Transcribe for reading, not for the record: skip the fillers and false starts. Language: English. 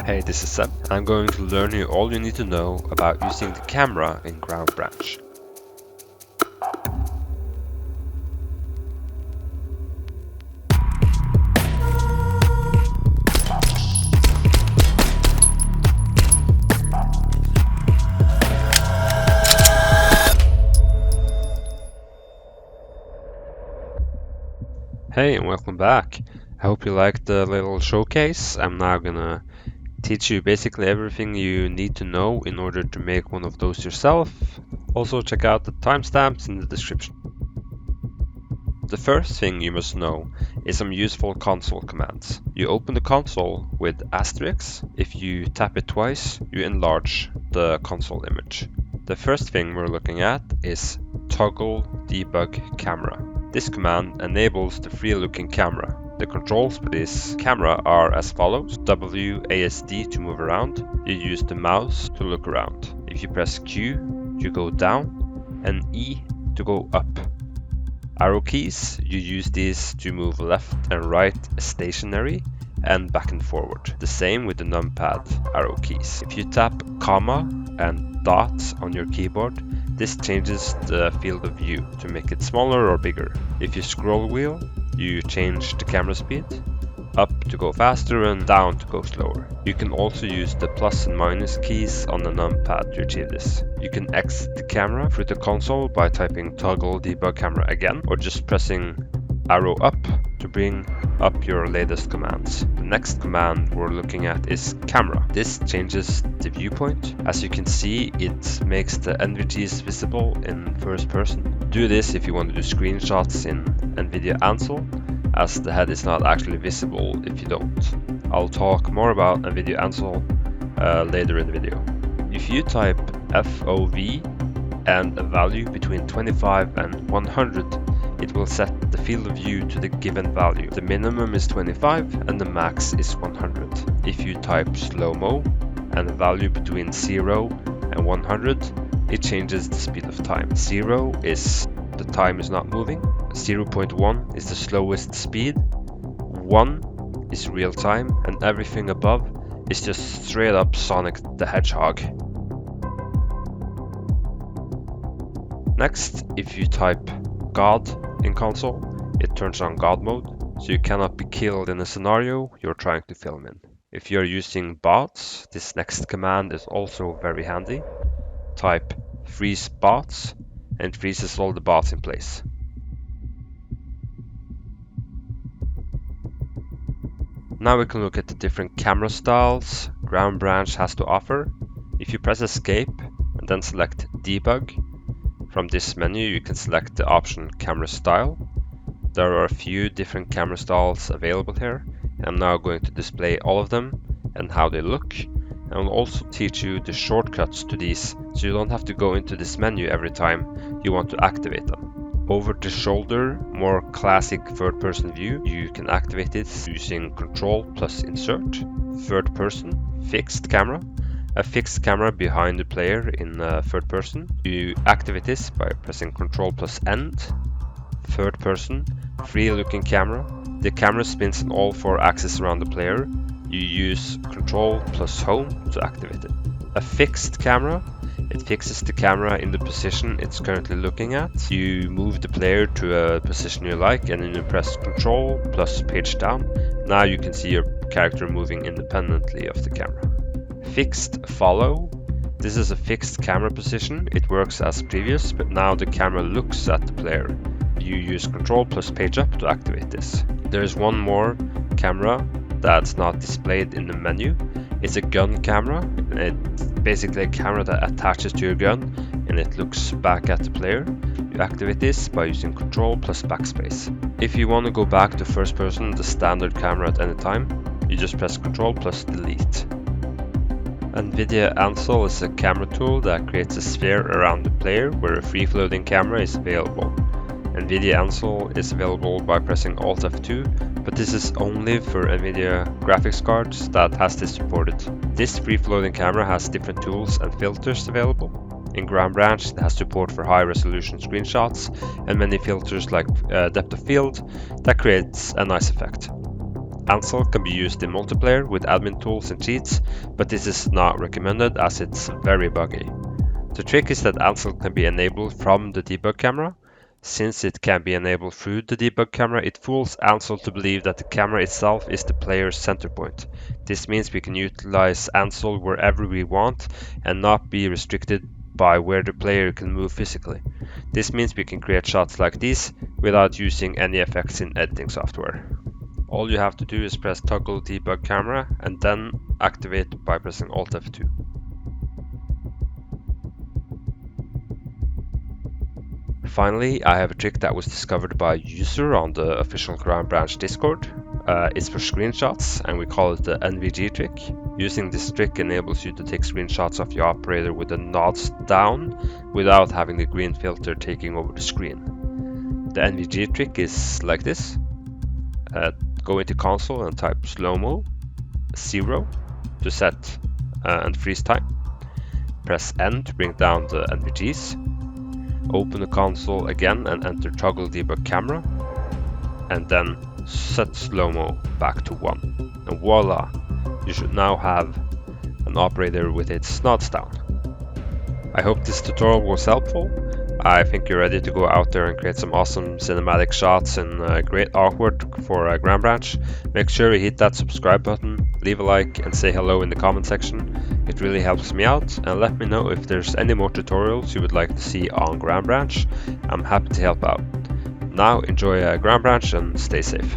Hey, this is Seb. I'm going to learn you all you need to know about using the camera in Ground Branch. Hey, and welcome back. I hope you liked the little showcase. I'm now gonna teach you basically everything you need to know in order to make one of those yourself. Also check out the timestamps in the description. The first thing you must know is some useful console commands. You open the console with asterisk. If you tap it twice, you enlarge the console image. The first thing we're looking at is toggle debug camera. This command enables the free-looking camera. The controls for this camera are as follows. WASD to move around. You use the mouse to look around. If you press Q, you go down, and E to go up. Arrow keys, you use these to move left and right stationary and back and forward. The same with the numpad arrow keys. If you tap comma and dots on your keyboard, this changes the field of view to make it smaller or bigger. If you scroll wheel, you change the camera speed, up to go faster and down to go slower. You can also use the plus and minus keys on the numpad to achieve this. You can exit the camera through the console by typing toggle debug camera again, or just pressing arrow up to bring up your latest commands. The next command we're looking at is camera. This changes the viewpoint. As you can see, it makes the NVGs visible in first person. Do this if you want to do screenshots in NVIDIA Ansel, as the head is not actually visible if you don't. I'll talk more about NVIDIA Ansel later in the video. If you type FOV and a value between 25 and 100, it will set the field of view to the given value. The minimum is 25 and the max is 100. If you type slow-mo and a value between 0 and 100, it changes the speed of time. 0 is the time is not moving. 0.1 is the slowest speed. 1 is real time, and everything above is just straight up Sonic the Hedgehog. Next, if you type God in console, it turns on God mode, so you cannot be killed in a scenario you're trying to film in. If you're using bots, this next command is also very handy. Type freeze bots, and it freezes all the bots in place. Now we can look at the different camera styles Ground Branch has to offer. If you press escape and then select debug, from this menu you can select the option camera style. There are a few different camera styles available here, and I'm now going to display all of them and how they look. And I'll also teach you the shortcuts to these, so you don't have to go into this menu every time you want to activate them. Over the shoulder, more classic third-person view, you can activate it using Control plus Insert. Third person, fixed camera. A fixed camera behind the player in third person. You activate this by pressing Control plus End. Third person, free looking camera. The camera spins in all 4 axes around the player. You use Control plus Home to activate it. A fixed camera, it fixes the camera in the position it's currently looking at. You move the player to a position you like, and then you press Control plus page down. Now you can see your character moving independently of the camera. Fixed follow. This is a fixed camera position. It works as previous, but now the camera looks at the player. You use Control plus page up to activate this. There's one more camera that's not displayed in the menu. It's a gun camera. It's basically a camera that attaches to your gun and it looks back at the player. You activate this by using Control plus backspace. If you want to go back to first person, the standard camera at any time, you just press Control plus delete. NVIDIA Ansel is a camera tool that creates a sphere around the player where a free-floating camera is available. NVIDIA Ansel is available by pressing Alt F2, but this is only for NVIDIA graphics cards that has this supported. This free-floating camera has different tools and filters available. In Ground Branch, it has support for high-resolution screenshots and many filters like depth of field that creates a nice effect. Ansel can be used in multiplayer with admin tools and cheats, but this is not recommended as it's very buggy. The trick is that Ansel can be enabled from the debug camera. Since it can be enabled through the debug camera, it fools Ansel to believe that the camera itself is the player's center point. This means we can utilize Ansel wherever we want and not be restricted by where the player can move physically. This means we can create shots like these without using any effects in editing software. All you have to do is press toggle debug camera and then activate by pressing Alt F2. Finally, I have a trick that was discovered by a user on the official Ground Branch Discord. It's for screenshots and we call it the NVG trick. Using this trick enables you to take screenshots of your operator with the nods down without having the green filter taking over the screen. The NVG trick is like this. Go into console and type slow-mo 0 to set and freeze time. Press N to bring down the NVGs. Open the console again and enter toggle debug camera, and then set slow-mo back to 1. And voila, you should now have an operator with its nods down. I hope this tutorial was helpful. I think you're ready to go out there and create some awesome cinematic shots and great artwork for Ground Branch. Make sure you hit that subscribe button, leave a like and say hello in the comment section. It really helps me out, and let me know if there's any more tutorials you would like to see on Ground Branch. I'm happy to help out. Now enjoy Ground Branch and stay safe.